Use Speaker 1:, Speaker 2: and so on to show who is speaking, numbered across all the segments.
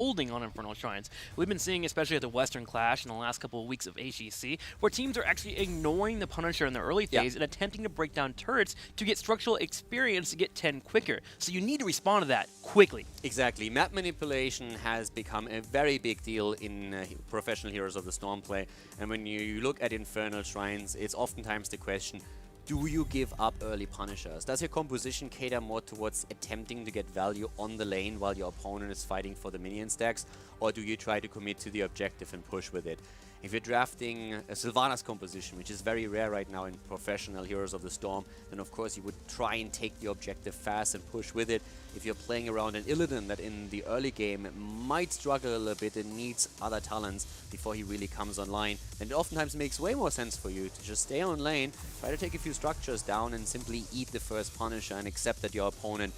Speaker 1: holding on Infernal Shrines. We've been seeing, especially at the Western Clash in the last couple of weeks of HGC, where teams are actually ignoring the Punisher in the early phase and attempting to break down turrets to get structural experience to get 10 quicker. So you need to respond to that quickly.
Speaker 2: Exactly. Map manipulation has become a very big deal in professional Heroes of the Storm play. And when you look at Infernal Shrines, it's oftentimes the question, do you give up early Punishers? Does your composition cater more towards attempting to get value on the lane while your opponent is fighting for the minion stacks? Or do you try to commit to the objective and push with it? If you're drafting a Sylvanas composition, which is very rare right now in professional Heroes of the Storm, then of course you would try and take the objective fast and push with it. If you're playing around an Illidan that in the early game might struggle a little bit and needs other talents before he really comes online, then it oftentimes makes way more sense for you to just stay on lane, try to take a few structures down and simply eat the first Punisher and accept that your opponent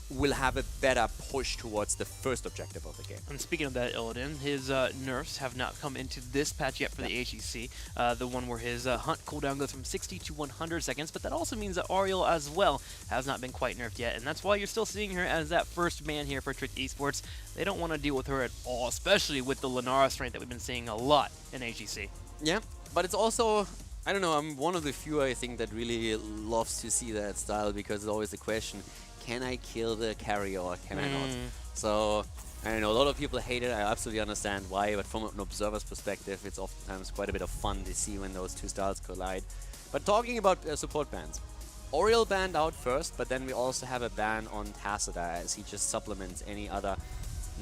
Speaker 2: will have a better push towards the first objective of the game.
Speaker 1: And speaking of that Illidan, his nerfs have not come into this patch yet for the HGC. The one where his hunt cooldown goes from 60 to 100 seconds, but that also means that Ariel as well has not been quite nerfed yet, and that's why you're still seeing her as that first ban here for Trick Esports. They don't want to deal with her at all, especially with the Lunara strength that we've been seeing a lot in HGC.
Speaker 2: Yeah, but it's also, I don't know, I'm one of the few I think that really loves to see that style, because it's always the question, can I kill the carrier or can I not? So, I don't know, a lot of people hate it, I absolutely understand why, but from an observer's perspective, it's oftentimes quite a bit of fun to see when those two styles collide. But talking about support bans, Oriel banned out first, but then we also have a ban on Tacita, as he just supplements any other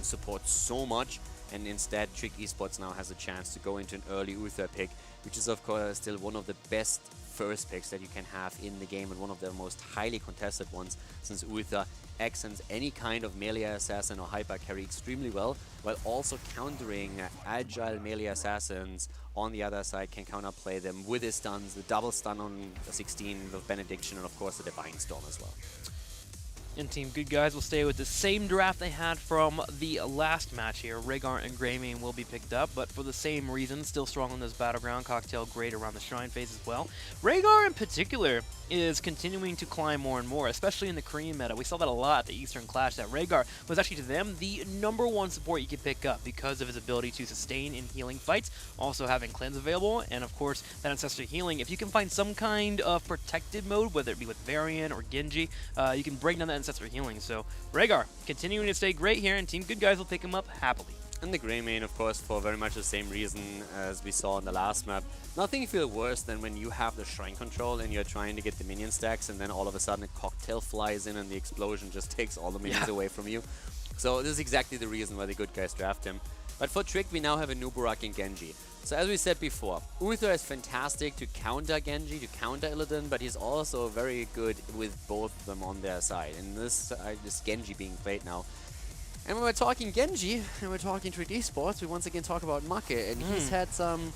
Speaker 2: support so much, and instead Trick Esports now has a chance to go into an early Uther pick, which is of course still one of the best first picks that you can have in the game and one of the most highly contested ones, since Uther accents any kind of melee assassin or hyper carry extremely well, while also countering agile melee assassins on the other side, can counterplay them with his stuns, the double stun on the 16 of Benediction, and of course the Divine Storm as well.
Speaker 1: And Team Good Guys will stay with the same draft they had from the last match here. Rhaegar and Greymane will be picked up, but for the same reason, still strong on this battleground. Cocktail great around the Shrine phase as well. Rhaegar in particular is continuing to climb more and more, especially in the Korean meta. We saw that a lot at the Eastern Clash, that Rhaegar was actually to them the #1 support you could pick up because of his ability to sustain in healing fights, also having cleanse available, and of course that ancestor healing. If you can find some kind of protected mode, whether it be with Varian or Genji, you can break down that ancestor healing. So Rhaegar continuing to stay great here, and Team Good Guys will pick him up happily.
Speaker 2: And the Greymane, of course, for very much the same reason as we saw in the last map. Nothing feels worse than when you have the Shrine control and you're trying to get the minion stacks, and then all of a sudden a cocktail flies in and the explosion just takes all the minions away from you. So this is exactly the reason why the Good Guys draft him. But for Trick, we now have a Nubarak and Genji. So as we said before, Uther is fantastic to counter Genji, to counter Illidan, but he's also very good with both of them on their side. And this Genji being played now. And when we're talking Genji, and we're talking Trick Esports, we once again talk about Make, and he's had some,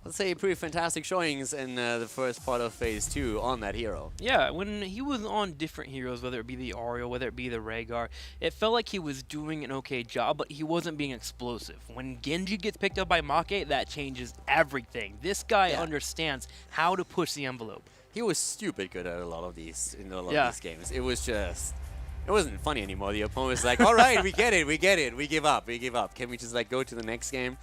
Speaker 2: let's say, pretty fantastic showings in the first part of Phase 2 on that hero.
Speaker 1: Yeah, when he was on different heroes, whether it be the Ariel, whether it be the Rhaegar, it felt like he was doing an okay job, but he wasn't being explosive. When Genji gets picked up by Make, that changes everything. This guy understands how to push the envelope.
Speaker 2: He was stupid good at a lot of these, in a lot of these games. It was just... It wasn't funny anymore. The opponent was like, all right, we get it, we get it, we give up, we give up. Can we just like go to the next game?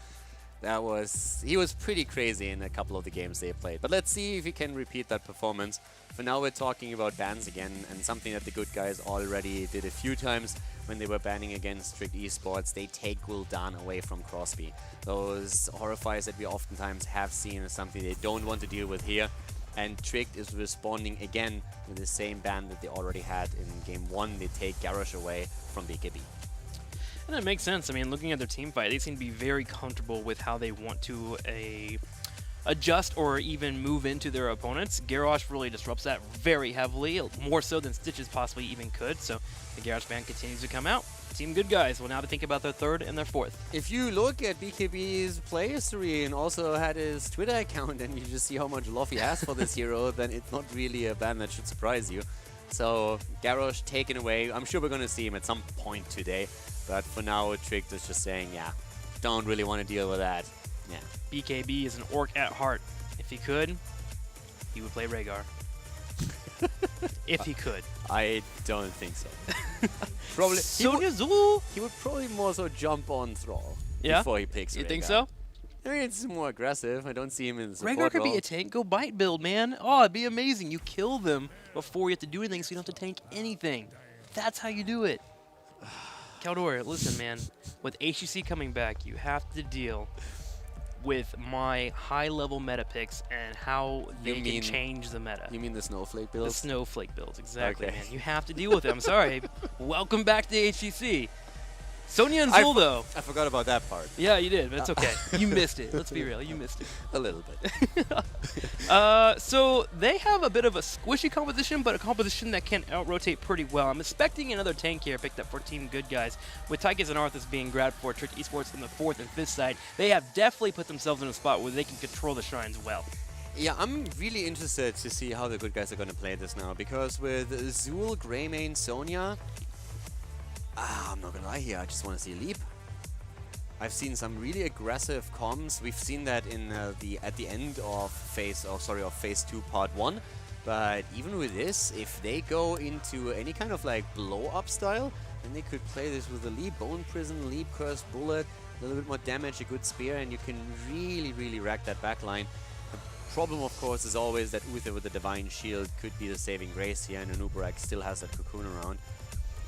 Speaker 2: He was pretty crazy in a couple of the games they played. But let's see if he can repeat that performance. For now, we're talking about bans again, and something that the Good Guys already did a few times when they were banning against Trick Esports. They take Gul'dan away from Crosby. Those horrifiers that we oftentimes have seen is something they don't want to deal with here. And Trick is responding again with the same ban that they already had in Game 1. They take Garrosh away from BKB.
Speaker 1: And it makes sense. I mean, looking at their team fight, they seem to be very comfortable with how they want to adjust or even move into their opponents. Garrosh really disrupts that very heavily, more so than Stitches possibly even could. So the Garrosh ban continues to come out. Team Good Guys will now think about their third and their fourth.
Speaker 2: If you look at BKB's play history and also had his Twitter account and you just see how much love he has for this hero, then it's not really a ban that should surprise you. So Garrosh taken away. I'm sure we're going to see him at some point today. But for now, Trick is just saying, yeah, don't really want to deal with that. Yeah.
Speaker 1: BKB is an orc at heart. If he could, he would play Rhaegar. If he could.
Speaker 2: I don't think so. Probably.
Speaker 1: Sonya Zul.
Speaker 2: He would probably more so jump on Thrall
Speaker 1: Yeah?
Speaker 2: before he picks
Speaker 1: You think
Speaker 2: Rhaegar.
Speaker 1: so?
Speaker 2: I mean, it's more aggressive. I don't see him in the
Speaker 1: Rhaegar
Speaker 2: support
Speaker 1: could be
Speaker 2: role.
Speaker 1: a tank go bite build, man. Oh, it'd be amazing. You kill them before you have to do anything, so you don't have to tank anything. That's how you do it. Caldor, listen, man. With HGC coming back, you have to deal with my high-level meta picks and how they can change the meta.
Speaker 2: You mean the snowflake
Speaker 1: The
Speaker 2: builds?
Speaker 1: snowflake builds, exactly,
Speaker 2: Okay.
Speaker 1: man. You have to deal with it. I'm sorry. Welcome back to HGC. Sonya and Zul, though.
Speaker 2: I forgot about that part.
Speaker 1: Yeah, you did, but it's okay. You missed it. Let's be real. You missed it.
Speaker 2: A little bit.
Speaker 1: So they have a bit of a squishy composition, but a composition that can out-rotate pretty well. I'm expecting another tank here picked up for Team Good Guys. With Tychus and Arthas being grabbed for Trick Esports in the 4th and 5th side, they have definitely put themselves in a spot where they can control the shrines well.
Speaker 2: Yeah, I'm really interested to see how the good guys are going to play this now, because with Zul, Greymane, Sonya, I'm not going to lie here, I just want to see Leap. I've seen some really aggressive comms. We've seen that in at the end of phase 2 part 1. But even with this, if they go into any kind of like blow up style, then they could play this with a Leap, Bone Prison, Leap, Cursed Bullet, a little bit more damage, a good spear, and you can really rack that backline. The problem, of course, is always that Uther with the Divine Shield could be the saving grace here, and Anubarak still has that cocoon around.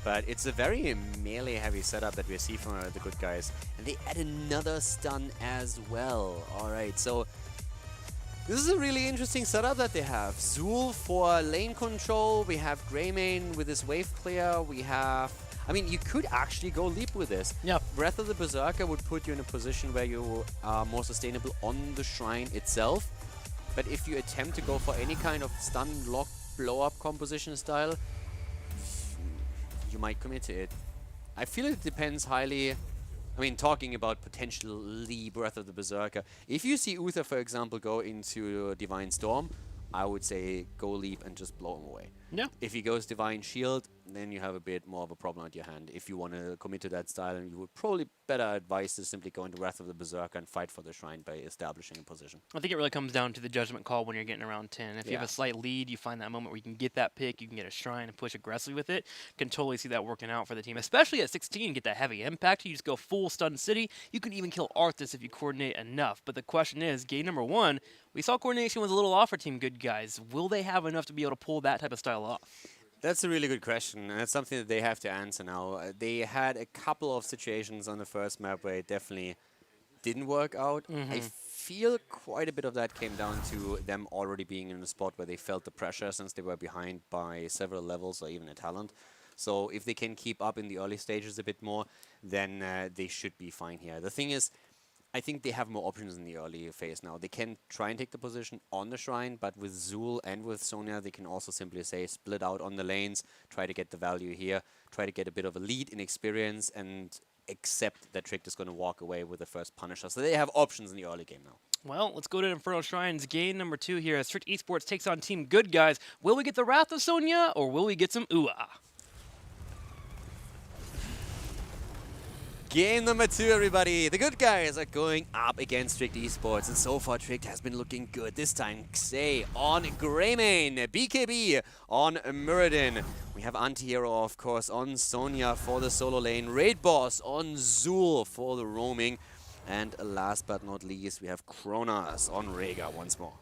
Speaker 2: But it's a very melee-heavy setup that we see from the good guys. And they add another stun as well. Alright, so this is a really interesting setup that they have. Zul for lane control. We have Greymane with his wave clear. We have... I mean, you could actually go Leap with this.
Speaker 1: Yeah.
Speaker 2: Breath of the Berserker would put you in a position where you are more sustainable on the shrine itself. But if you attempt to go for any kind of stun, lock, blow-up composition style, you might commit to it. I feel it depends highly. I mean, talking about potentially Breath of the Berserker. If you see Uther, for example, go into Divine Storm, I would say go Leap and just blow him away.
Speaker 1: Yeah.
Speaker 2: If he goes Divine Shield, then you have a bit more of a problem at your hand. If you want to commit to that style, and you would probably better advise to simply go into Wrath of the Berserker and fight for the shrine by establishing a position.
Speaker 1: I think it really comes down to the judgment call when you're getting around 10. If you have a slight lead, you find that moment where you can get that pick, you can get a shrine and push aggressively with it. Can totally see that working out for the team, especially at 16, get that heavy impact. You just go full stun city. You can even kill Arthas if you coordinate enough. But the question is, game number 1, we saw coordination was a little off for Team Good Guys. Will they have enough to be able to pull that type of style off?
Speaker 2: That's a really good question, and it's something that they have to answer now. They had a couple of situations on the first map where it definitely didn't work out. I feel quite a bit of that came down to them already being in a spot where they felt the pressure since they were behind by several levels or even a talent. So if they can keep up in the early stages a bit more, then they should be fine here. The thing is, I think they have more options in the early phase now. They can try and take the position on the shrine, but with Zul and with Sonya, they can also simply say split out on the lanes, try to get the value here, try to get a bit of a lead in experience, and accept that Trick is going to walk away with the first Punisher. So they have options in the early game now.
Speaker 1: Well, let's go to Infernal Shrines. Game number 2 here as Strict Esports takes on Team Good Guys. Will we get the Wrath of Sonya, or will we get some ooh-ah?
Speaker 2: Game number 2, everybody. The good guys are going up against Strict Esports, and so far Strict has been looking good. This time, Xay on Greymane, BKB on Muradin. We have Antihero, of course, on Sonya for the solo lane. Raid Boss on Zul for the roaming. And last but not least, we have Kronos on Rhaegar once more.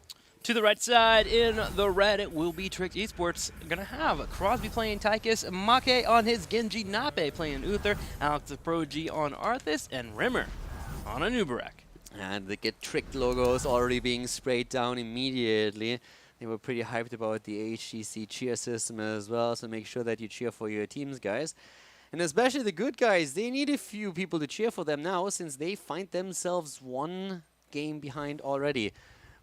Speaker 1: To the right side in the red, it will be Trick Esports. Gonna have Crosby playing Tychus, Make on his Genji, Nape playing Uther, Alex the Pro G on Arthas, and Rimmer on Anubarak.
Speaker 2: And the Get Tricked logos already being sprayed down immediately. They were pretty hyped about the HGC cheer system as well, so make sure that you cheer for your teams, guys. And especially the good guys, they need a few people to cheer for them now, since they find themselves one game behind already.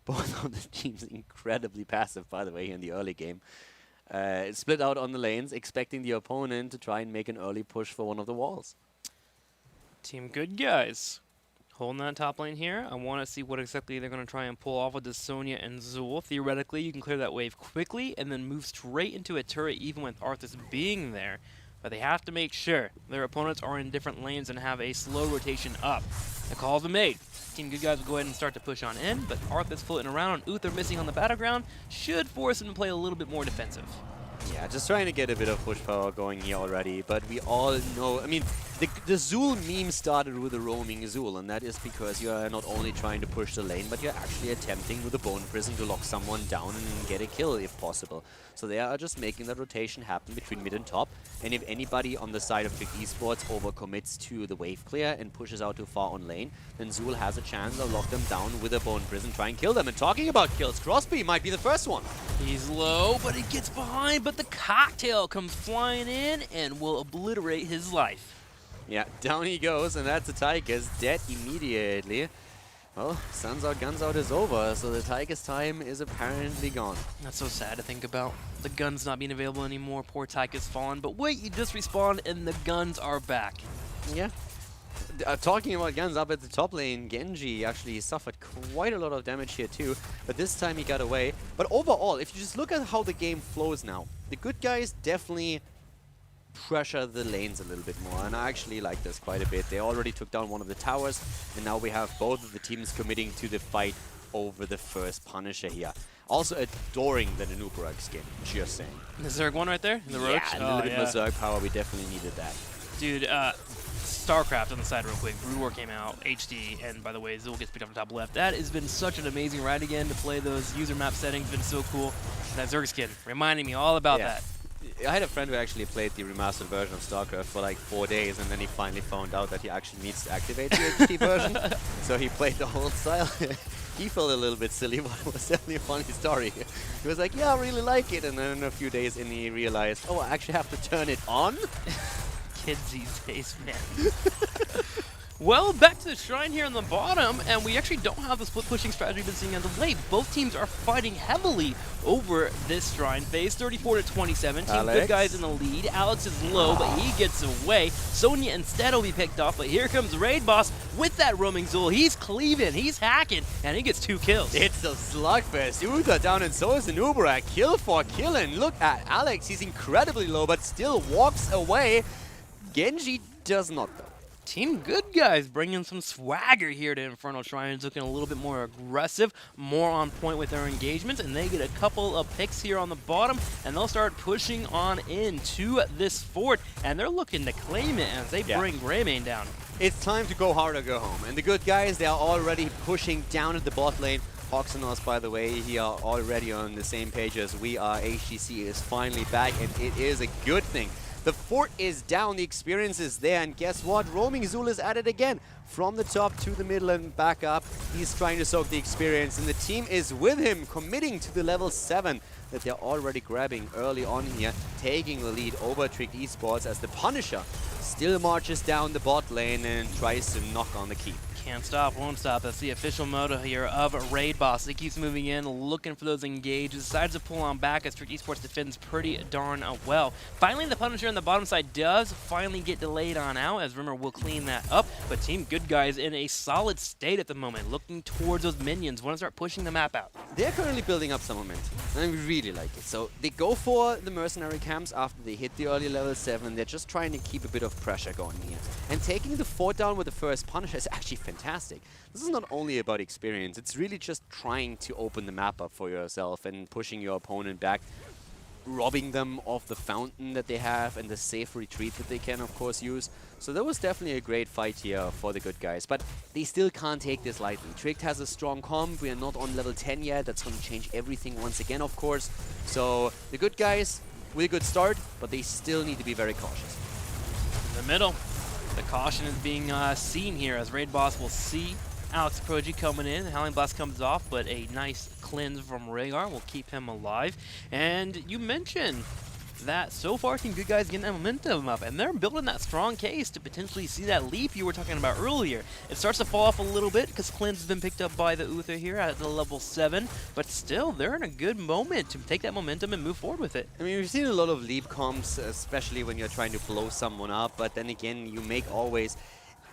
Speaker 2: Both of the teams incredibly passive, by the way, in the early game. Split out on the lanes, expecting the opponent to try and make an early push for one of the walls.
Speaker 1: Team Good Guys holding that top lane here. I want to see what exactly they're going to try and pull off with the Sonya and Zul. Theoretically, you can clear that wave quickly and then move straight into a turret even with Arthas being there. But they have to make sure their opponents are in different lanes and have a slow rotation up. The call's been made. Team Good Guys will go ahead and start to push on in, but Arthas floating around and Uther missing on the battleground should force him to play a little bit more defensive.
Speaker 2: Yeah, just trying to get a bit of push power going here already, but we all know, I mean, the Zool meme started with a roaming Zool, and that is because you are not only trying to push the lane, but you're actually attempting with a Bone Prison to lock someone down and get a kill if possible. So they are just making that rotation happen between mid and top, and if anybody on the side of Trick Esports overcommits to the wave clear and pushes out too far on lane, then Zool has a chance to lock them down with a Bone Prison, try and kill them. And talking about kills, Crosby might be the first one.
Speaker 1: He's low, but he gets behind, but the cocktail comes flying in and will obliterate his life.
Speaker 2: Yeah, down he goes, and that's the Tigers dead immediately. Well, Suns Out, Guns Out is over, so the Tigers' time is apparently gone.
Speaker 1: That's so sad to think about. The guns not being available anymore, poor Tigers fallen, but wait, you just respawn and the guns are back.
Speaker 2: Yeah. Talking about guns up at the top lane, Genji actually suffered quite a lot of damage here too, but this time he got away. But overall, if you just look at how the game flows now, the good guys definitely pressure the lanes a little bit more, and I actually like this quite a bit. They already took down one of the towers, and now we have both of the teams committing to the fight over the first Punisher here. Also adoring the Nubrug skin, just saying.
Speaker 1: The Zerg one right there? The Roach?
Speaker 2: Yeah, a little bit more Zerg power, we definitely needed that.
Speaker 1: Dude, StarCraft on the side real quick. Brood War came out, HD, and by the way, Zool gets picked up on top left. That has been such an amazing ride again to play those user map settings. Been so cool. And that Zerg skin reminding me all about that.
Speaker 2: I had a friend who actually played the remastered version of StarCraft for like 4 days, and then he finally found out that he actually needs to activate the HD version. So he played the whole style. He felt a little bit silly, but it was definitely a funny story. He was like, yeah, I really like it. And then a few days in, he realized, oh, I actually have to turn it on?
Speaker 1: Kids these days, man. Well, back to the shrine here on the bottom, and we actually don't have the split pushing strategy we've been seeing as of late. Both teams are fighting heavily over this shrine phase, 34-27. Team Good Guys in the lead. Alex is low, but he gets away. Sonya instead will be picked off, but here comes Raid Boss with that roaming Zool. He's cleaving, he's hacking, and he gets 2 kills.
Speaker 2: It's a slugfest. Uther down, and so is an Uberak. Kill for killing. Look at Alex. He's incredibly low, but still walks away. Genji does not, though.
Speaker 1: Team Good Guys bringing some swagger here to Infernal Shrines, looking a little bit more aggressive, more on point with their engagements, and they get a couple of picks here on the bottom, and they'll start pushing on into this fort, and they're looking to claim it as they bring Greymane down.
Speaker 2: It's time to go hard or go home, and the Good Guys, they are already pushing down at the bot lane. Oxenos, by the way, he are already on the same page as we are. HGC is finally back, and it is a good thing. The fort is down, the experience is there, and guess what? Roaming Zool is at it again. From the top to the middle and back up, he's trying to soak the experience, and the team is with him, committing to the level 7 that they're already grabbing early on here, taking the lead over Trick Esports as the Punisher still marches down the bot lane and tries to knock on the keep.
Speaker 1: Can't stop, won't stop. That's the official motto here of Raid Boss. He keeps moving in, looking for those engages, decides to pull on back as Trick Esports defends pretty darn well. Finally, the Punisher on the bottom side does finally get delayed on out, as Rimmer will clean that up. But Team Good Guys in a solid state at the moment, looking towards those minions, want to start pushing the map out.
Speaker 2: They're currently building up some momentum, and I really like it. So they go for the mercenary camps after they hit the early level 7. They're just trying to keep a bit of pressure going here. And taking the fort down with the first Punisher is actually fantastic. This is not only about experience, it's really just trying to open the map up for yourself and pushing your opponent back, robbing them of the fountain that they have and the safe retreat that they can, of course, use. So that was definitely a great fight here for the Good Guys, but they still can't take this lightly. Tricked has a strong comp, we are not on level 10 yet, that's going to change everything once again, of course. So the Good Guys, with a good start, but they still need to be very cautious.
Speaker 1: In the middle, the caution is being seen here as Raid Boss will see Alex Proji coming in. The Howling Blast comes off, but a nice cleanse from Rhaegar will keep him alive. And you mentioned that so far Team Good Guys getting that momentum up, and they're building that strong case to potentially see that leap you were talking about earlier. It starts to fall off a little bit because Cleanse has been picked up by the Uther here at the level 7, but still, they're in a good moment to take that momentum and move forward with it.
Speaker 2: I mean, we've seen a lot of leap comps, especially when you're trying to blow someone up, but then again, you make always...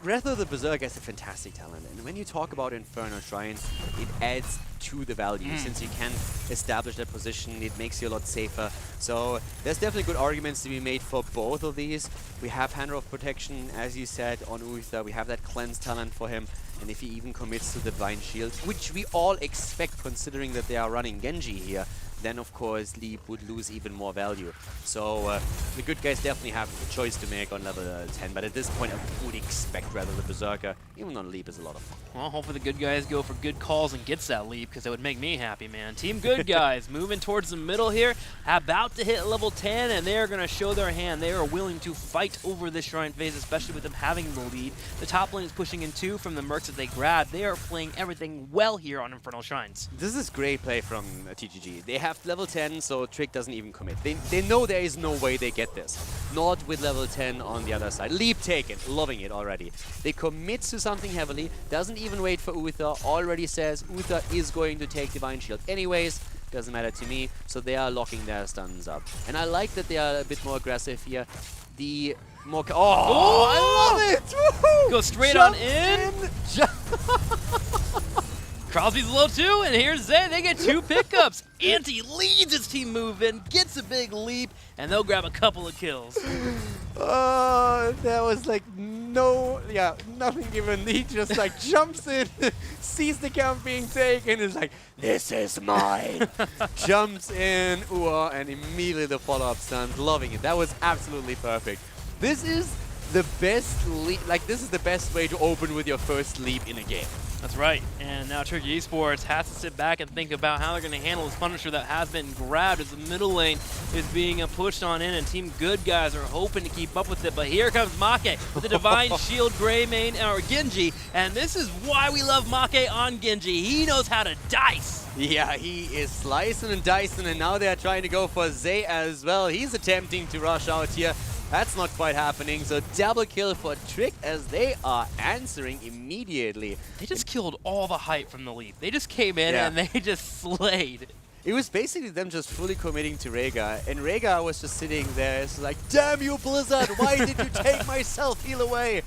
Speaker 2: Wrath of the Berserker is a fantastic talent, and when you talk about Infernal Shrines, it adds to the value. Since you can establish that position, it makes you a lot safer. So there's definitely good arguments to be made for both of these. We have Hand of Protection, as you said, on Uther. We have that Cleanse talent for him, and if he even commits to the Divine Shield, which we all expect considering that they are running Genji here, then of course Leap would lose even more value. So the good guys definitely have a choice to make on level 10, but at this point I would expect rather the Berserker, even though Leap is a lot of fun.
Speaker 1: Well, hopefully the good guys go for good calls and gets that leap, because it would make me happy, man. Team good guys moving towards the middle here, about to hit level 10, and they're going to show their hand. They are willing to fight over this shrine phase, especially with them having the lead. The top lane is pushing in 2 from the mercs that they grabbed. They are playing everything well here on Infernal Shrines.
Speaker 2: This is great play from TGG. They have level 10, so Trick doesn't even commit. They know there is no way they get this. Not with level 10 on the other side. Leap taken, loving it already. They commit to something heavily, doesn't even wait for Uther, already says Uther is going to take Divine Shield anyways. Doesn't matter to me, so they are locking their stuns up. And I like that they are a bit more aggressive here. The more... Oh, I love it! Woohoo!
Speaker 1: Go straight
Speaker 2: Jump
Speaker 1: on in. Crosby's low too, and here's Zay. They get 2 pickups. Anti leads his team move in, gets a big leap, and they'll grab a couple of kills.
Speaker 2: Oh, that was like nothing given. He just like jumps in, sees the camp being taken, is like, this is mine. Jumps in, and immediately the follow-up stun. Loving it. That was absolutely perfect. This is the best leap, like this is the best way to open with your first leap in a game.
Speaker 1: That's right. And now Turkey Esports has to sit back and think about how they're going to handle this Punisher that has been grabbed as the middle lane is being pushed on in, and Team Good Guys are hoping to keep up with it. But here comes Make with the Divine Shield Greymane, or Genji, and this is why we love Make on Genji. He knows how to dice.
Speaker 2: Yeah, he is slicing and dicing, and now they're trying to go for Zay as well. He's attempting to rush out here. That's not quite happening, so double kill for Trick as they are answering immediately.
Speaker 1: They just killed all the hype from the leap. They just came in and they just slayed.
Speaker 2: It was basically them just fully committing to Rhaegar, and Rhaegar was just sitting there. It's like, damn you, Blizzard, why did you take my self-heal away?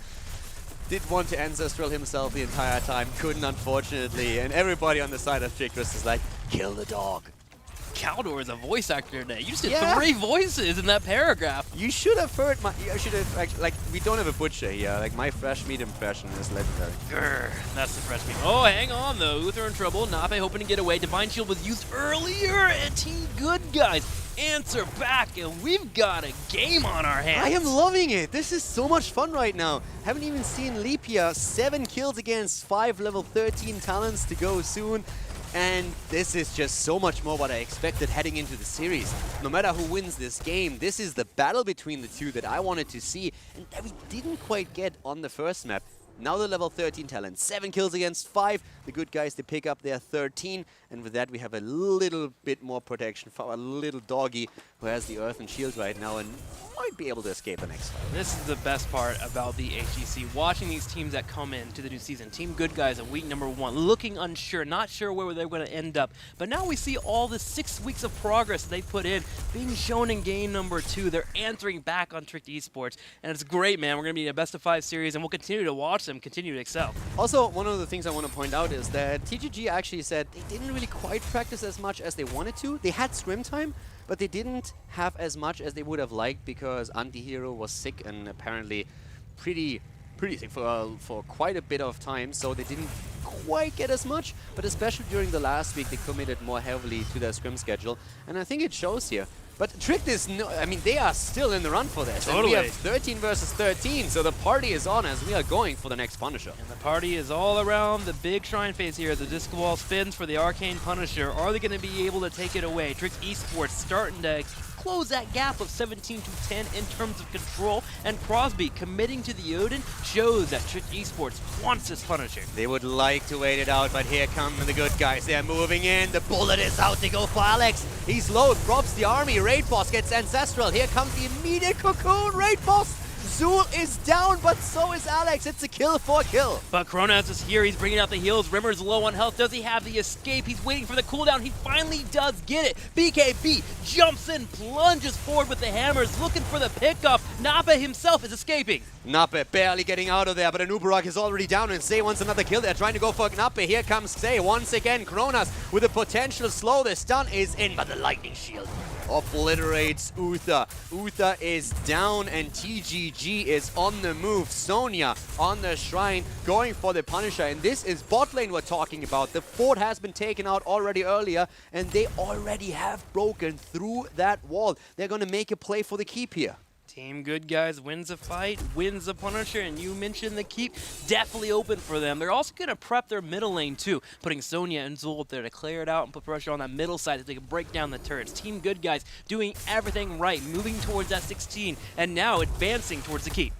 Speaker 2: Did want to Ancestral himself the entire time, couldn't unfortunately, and everybody on the side of Trick was just like, kill the dog.
Speaker 1: Caldor is a voice actor today. You just did 3 voices in that paragraph.
Speaker 2: You should have heard my... You should have... Like, we don't have a butcher here. Like, my fresh meat impression is legendary.
Speaker 1: Grr, that's the fresh meat. Oh, hang on, though. Uther in trouble. Nape hoping to get away. Divine Shield was used earlier. And Team Good Guys answer back. And we've got a game on our hands.
Speaker 2: I am loving it. This is so much fun right now. Haven't even seen Leap here. 7 kills against 5 level 13 talents to go soon. And this is just so much more what I expected heading into the series. No matter who wins this game, this is the battle between the two that I wanted to see and that we didn't quite get on the first map. Now the level 13 talent, 7 kills against 5. The Good Guys, they pick up their 13. And with that, we have a little bit more protection for our little doggy who has the Earth and Shield right now and might be able to escape the next fight.
Speaker 1: This is the best part about the HGC. Watching these teams that come into the new season. Team Good Guys in week number 1, looking unsure, not sure where they're going to end up. But now we see all the 6 weeks of progress they put in being shown in game number 2. They're answering back on Tricked Esports. And it's great, man. We're going to be in a best of 5 series, and we'll continue to watch them continue to excel.
Speaker 2: Also, one of the things I want to point out is that TGG actually said they didn't really quite practice as much as they wanted to. They had scrim time, but they didn't have as much as they would have liked because Antihero was sick and apparently pretty sick for quite a bit of time, so they didn't quite get as much, but especially during the last week they committed more heavily to their scrim schedule, and I think it shows here. But Tricked is no, I mean, they are still in the run for this.
Speaker 1: Totally.
Speaker 2: And we have 13 versus 13, so the party is on as we are going for the next Punisher.
Speaker 1: And the party is all around the big shrine phase here. The disc ball spins for the Arcane Punisher. Are they going to be able to take it away? Tricked Esports starting to close that gap of 17 to 10 in terms of control, and Crosby committing to the Odin shows that Tricked Esports wants this Punisher.
Speaker 2: They would like to wait it out, but here come the Good Guys. They're moving in. The bullet is out. They go for Alex. He's low, drops the army. Raid Boss gets Ancestral. Here comes the immediate cocoon. Raid Boss. Zul is down, but so is Alex. It's a kill for a kill.
Speaker 1: But Kronos is here. He's bringing out the heals. Rimmer's low on health. Does he have the escape? He's waiting for the cooldown. He finally does get it. BKB jumps in, plunges forward with the hammers, looking for the pickup. Nappa himself is escaping.
Speaker 2: Nappe barely getting out of there, but Anubarak is already down, and Say wants another kill. They're trying to go for Nappe. Here comes Say once again. Kronos with a potential slow. The stun is in, but the lightning shield. obliterates Uther. Uther is down and TGG is on the move. Sonya on the shrine going for the Punisher. And this is bot lane we're talking about. The fort has been taken out already earlier and they already have broken through that wall. They're going to make a play for the keep here.
Speaker 1: Team Good Guys wins a fight, wins the Punisher, and you mentioned the keep definitely open for them. They're also going to prep their middle lane too, putting Sonya and Zul up there to clear it out and put pressure on that middle side so they can break down the turrets. Team Good Guys doing everything right, moving towards that 16, and now advancing towards the keep.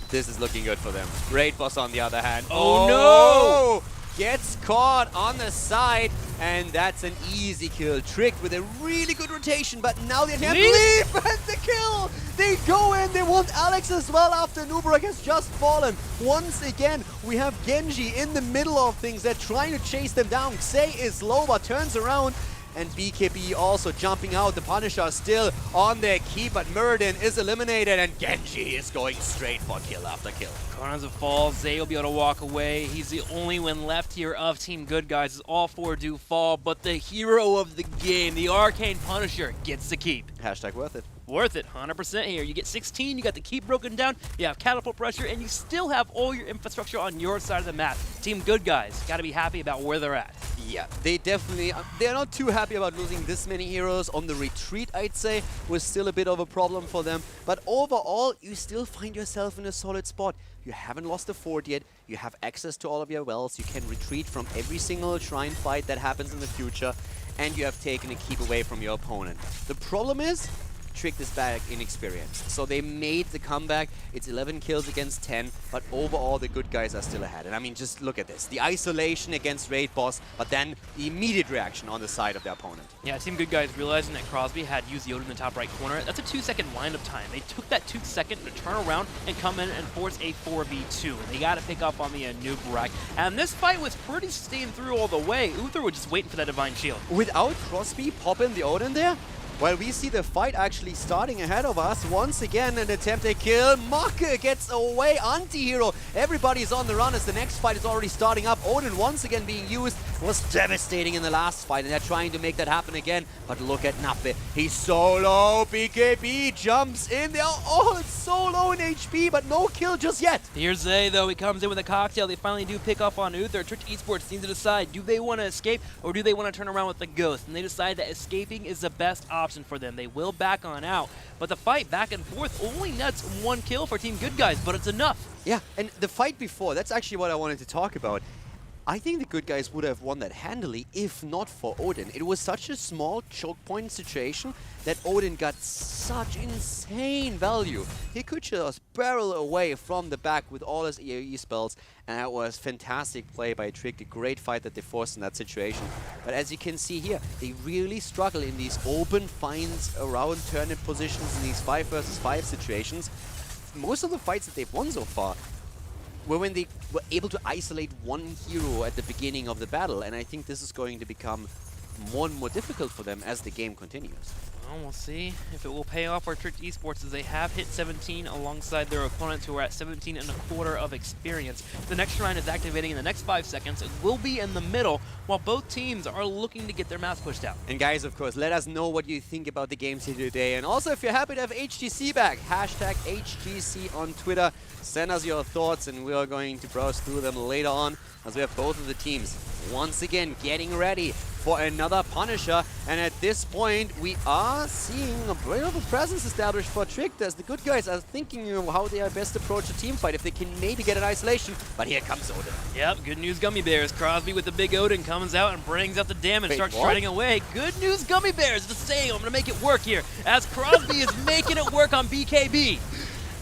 Speaker 2: This is looking good for them. Raid Boss on the other hand.
Speaker 1: Oh no!
Speaker 2: Gets caught on the side, and that's an easy kill. Tricked with a really good rotation, but now they can't leave, and the kill! They go in, they want Alex as well after Nubarak has just fallen. Once again, we have Genji in the middle of things. They're trying to chase them down. Xay is low, but turns around, and BKB also jumping out. The Punisher still on their key, but Muradin is eliminated, and Genji is going straight for kill after kill.
Speaker 1: Corners of fall, Xay will be able to walk away. He's the only one left here of Team Good Guys as all four do fall, but the hero of the game, the Arcane Punisher, gets the keep.
Speaker 2: Hashtag worth it.
Speaker 1: Worth it, 100% here. You get 16, you got the keep broken down, you have catapult pressure, and you still have all your infrastructure on your side of the map. Team Good Guys got to be happy about where they're at.
Speaker 2: Yeah, they definitely, they're not too happy about losing this many heroes. On the retreat, I'd say, was still a bit of a problem for them. But overall, you still find yourself in a solid spot. You haven't lost the fort yet. You have access to all of your wells. You can retreat from every single shrine fight that happens in the future. And you have taken a keep away from your opponent. The problem is, Tricked is back inexperienced. So they made the comeback. It's 11 kills against 10, but overall the Good Guys are still ahead. And I mean, just look at this. The isolation against Raid Boss, but then the immediate reaction on the side of their opponent.
Speaker 1: Yeah, Team Good Guys realizing that Crosby had used Yoda in the top right corner. That's a 2-second wind-up time. They took that 2 second to turn around and come in and force a 4v2. And they got to pick up on the Nubarak. And this fight was pretty sustained through all the way. Uther was just waiting for that Divine Shield.
Speaker 2: Without Crosby popping the Odin there, well, we see the fight actually starting ahead of us. Once again, an attempted kill. Make gets away. Anti-hero. Everybody's on the run as the next fight is already starting up. Odin once again being used. Was devastating in the last fight, and they're trying to make that happen again. But look at Nappe. He's so low. BKB jumps in there. Oh, it's so low in HP, but no kill just yet.
Speaker 1: Here's Xay, though. He comes in with a cocktail. They finally do pick up on Uther. Trick Esports needs to decide, do they want to escape or do they want to turn around with the Ghost? And they decide that escaping is the best option for them. They will back on out. But the fight back and forth only nets 1 kill for Team Good Guys, but it's enough.
Speaker 2: Yeah, and the fight before, that's actually what I wanted to talk about. I think the Good Guys would have won that handily if not for Odin. It was such a small choke point situation that Odin got such insane value. He could just barrel away from the back with all his AoE spells, and that was fantastic play by Trick, a great fight that they forced in that situation. But as you can see here, they really struggle in these open finds around turnip positions in these 5 versus 5 situations. Most of the fights that they've won so far were when they were able to isolate one hero at the beginning of the battle, and I think this is going to become more and more difficult for them as the game continues.
Speaker 1: Well, we'll see if it will pay off for Trick Esports, as they have hit 17 alongside their opponents who are at 17 and a quarter of experience. The next shrine is activating in the next 5 seconds. It will be in the middle while both teams are looking to get their maps pushed out.
Speaker 2: And guys, of course, let us know what you think about the games here today. And also, if you're happy to have HGC back, hashtag HGC on Twitter. Send us your thoughts and we are going to browse through them later on, as we have both of the teams once again getting ready for another Punisher. And at this point, we are seeing a bit of a presence established for Trick, as the Good Guys are thinking of how they are best approach a team fight, if they can maybe get an isolation. But here comes Odin.
Speaker 1: Yep, good news Gummy Bears. Crosby with the big Odin comes out and brings out the damage, starts striding away. Good news Gummy Bears, the same. I'm going to make it work here, as Crosby is making it work on BKB.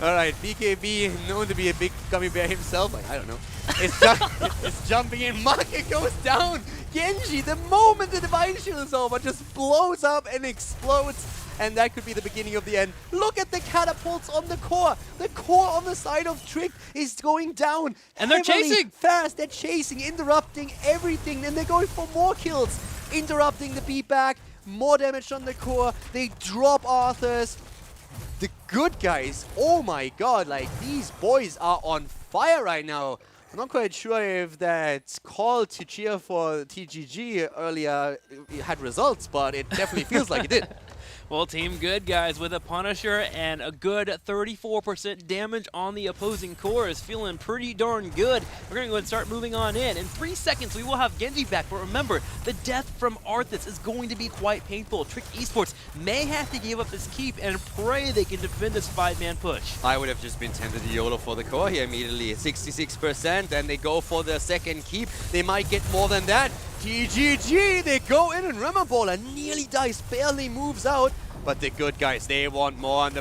Speaker 2: Alright, BKB, known to be a big gummy bear himself, like, I don't know. It's jumping in, Make goes down! Genji, the moment the Divine Shield is over, just blows up and explodes, and that could be the beginning of the end. Look at the catapults on the core! The core on the side of Trick is going down!
Speaker 1: And they're chasing!
Speaker 2: Fast, they're chasing, interrupting everything, and they're going for more kills! Interrupting the beatback, more damage on the core, they drop Arthur's. The Good Guys, oh my god, like, these boys are on fire right now. I'm not quite sure if that call to cheer for TGG earlier had results, but it definitely feels like it did.
Speaker 1: Well, Team Good Guys with a Punisher and a good 34% damage on the opposing core is feeling pretty darn good. We're going to go ahead and start moving on in. In 3 seconds, we will have Genji back, but remember, the death from Arthas is going to be quite painful. Trick Esports may have to give up this keep and pray they can defend this 5-man push.
Speaker 2: I would have just been tempted to YOLO for the core here immediately. 66%, and they go for the second keep. They might get more than that. TGG, they go in and Remember Baller nearly dies, barely moves out. But the Good Guys, they want more, and the